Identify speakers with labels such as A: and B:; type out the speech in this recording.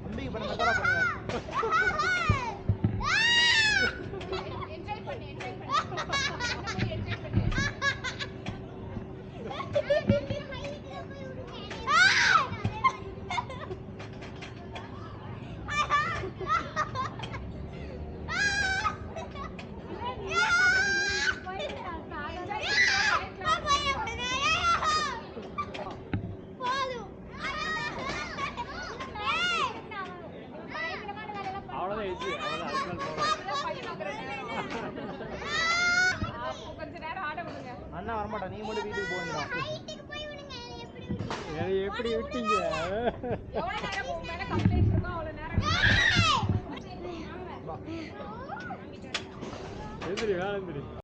A: அம்பிக்கு பண்ண மாதிரி பண்ணுவேன். அண்ணா வரமாட்டா, நீ மட்டும் வீட்டுக்கு போயிடா. எப்படி விட்டீங்க? எந்திரி வேலை எந்திரி.